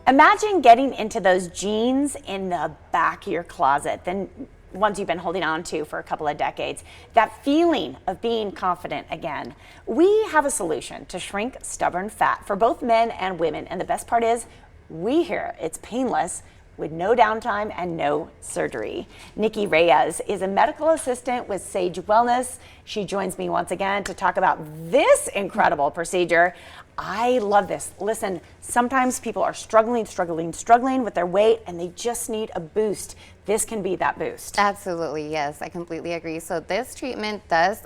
Imagine getting into those jeans in the back of your closet, the ones you've been holding on to for a couple of decades. That feeling of being confident again. We have a solution to shrink stubborn fat for both men and women. And the best part is, we hear it's painless, with no downtime and no surgery. Nikki Reyes is a medical assistant with Sage Wellness. She joins me once again to talk about this incredible procedure. I love this. Listen, sometimes people are struggling with their weight and they just need a boost. This can be that boost. Absolutely, yes, I completely agree. So this treatment does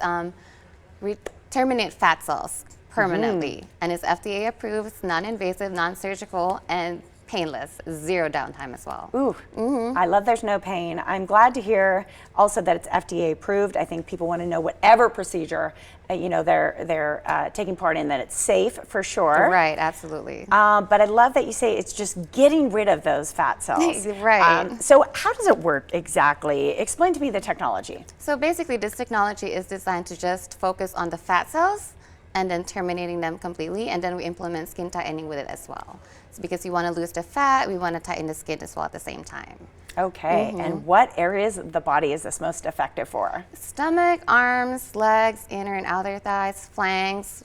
terminate fat cells permanently, and it's FDA approved, it's non-invasive, non-surgical, and painless, zero downtime as well. Ooh, I love there's no pain. I'm glad to hear also that it's FDA approved. I think people want to know whatever procedure they're taking part in, that it's safe for sure. Right, absolutely. But I love that you say it's just getting rid of those fat cells. Right. So how does it work exactly? Explain to me the technology. So basically this technology is designed to just focus on the fat cells and then terminating them completely, and then we implement skin tightening with it as well. So because you want to lose the fat, we want to tighten the skin as well at the same time. Okay, and what areas of the body is this most effective for? Stomach, arms, legs, inner and outer thighs, flanks,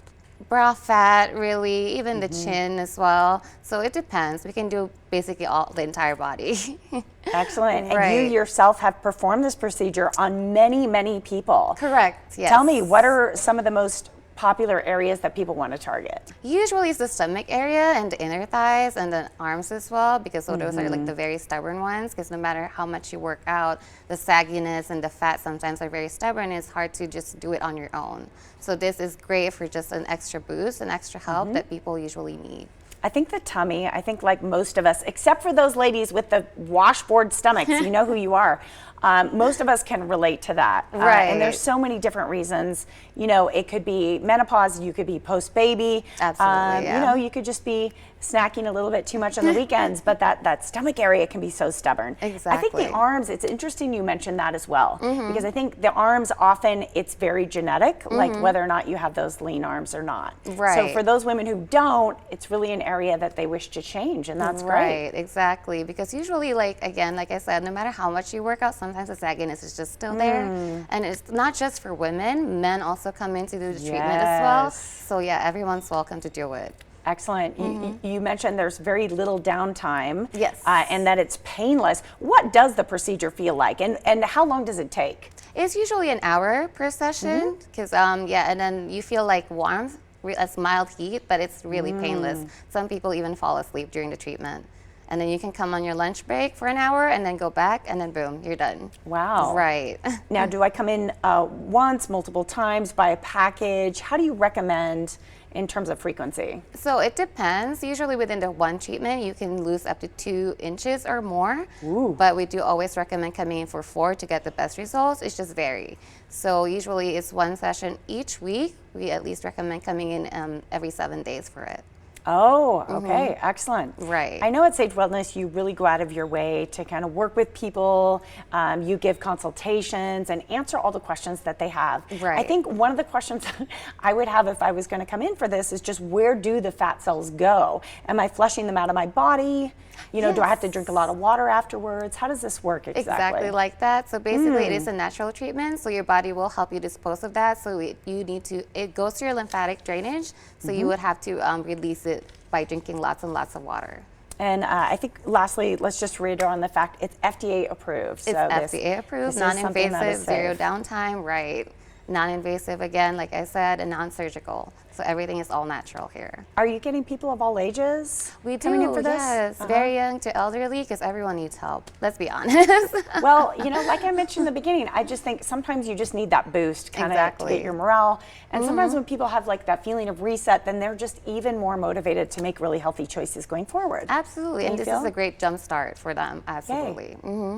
brow fat, really, even the chin as well. So it depends. We can do basically the entire body. Excellent. Right. And you yourself have performed this procedure on many, many people. Correct, yes. Tell me, what are some of the most popular areas that people want to target? Usually it's the stomach area and the inner thighs and the arms as well, because those are like the very stubborn ones, because no matter how much you work out, the sagginess and the fat sometimes are very stubborn. It's hard to just do it on your own. So this is great for just an extra boost, an extra help that people usually need. I think the tummy, I think like most of us, except for those ladies with the washboard stomachs, you know who you are. Most of us can relate to that. Right. And there's so many different reasons. You know, it could be menopause, you could be post-baby. Absolutely, yeah. You know, you could just be snacking a little bit too much on the weekends, but that stomach area can be so stubborn. Exactly. I think the arms, it's interesting you mentioned that as well, because I think the arms often, it's very genetic, like whether or not you have those lean arms or not. Right. So for those women who don't, it's really an area that they wish to change, and that's great. Right, exactly. Because usually, like I said, no matter how much you work out, sometimes the sagginess is just still there. And it's not just for women, men also come in to do the treatment as well. So yeah, everyone's welcome to do it. Excellent. You mentioned there's very little downtime. Yes. And that it's painless. What does the procedure feel like, and how long does it take? It's usually an hour per session, because and then you feel like warmth, as mild heat, but it's really painless. Some people even fall asleep during the treatment. And then you can come on your lunch break for an hour and then go back, and then boom, you're done. Wow. Right. Now, do I come in once, multiple times, buy a package? How do you recommend in terms of frequency? So it depends. Usually within the one treatment, you can lose up to 2 inches or more. Ooh. But we do always recommend coming in for 4 to get the best results. It's just vary. So usually it's 1 session each week. We at least recommend coming in every 7 days for it. Oh, okay, excellent. Right. I know at Sage Wellness, you really go out of your way to kind of work with people. You give consultations and answer all the questions that they have. Right. I think one of the questions I would have if I was going to come in for this is just, where do the fat cells go? Am I flushing them out of my body? You know, do I have to drink a lot of water afterwards? How does this work exactly? Exactly like that. So basically it is a natural treatment, so your body will help you dispose of that. So it goes to your lymphatic drainage, so you would have to release it by drinking lots and lots of water. And I think lastly, let's just reiterate on the fact it's FDA approved. It's FDA approved, non-invasive, zero downtime, right. Non-invasive again, like I said, and non-surgical. So everything is all natural here. Are you getting people of all ages We coming do, in for this? yes. Very young to elderly, because everyone needs help. Let's be honest. Well, you know, like I mentioned in the beginning, I just think sometimes you just need that boost kind of to get your morale. And sometimes when people have like that feeling of reset, then they're just even more motivated to make really healthy choices going forward. Absolutely, and this is a great jump start for them, absolutely.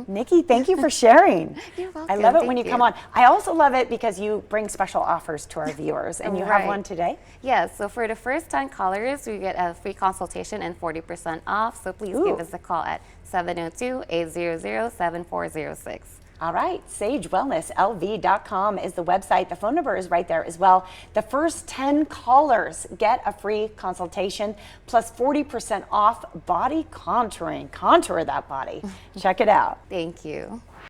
Nikki, thank you for sharing. You're welcome. I love it when Thank you come on. I also love it because you bring special offers to our viewers, and you have one today. Yes, so for the first 10 callers, we get a free consultation and 40% off. So please give us a call at 702-800-7406. All right, sagewellnesslv.com is the website. The phone number is right there as well. The first 10 callers get a free consultation plus 40% off body contouring. Contour that body. Check it out. Thank you.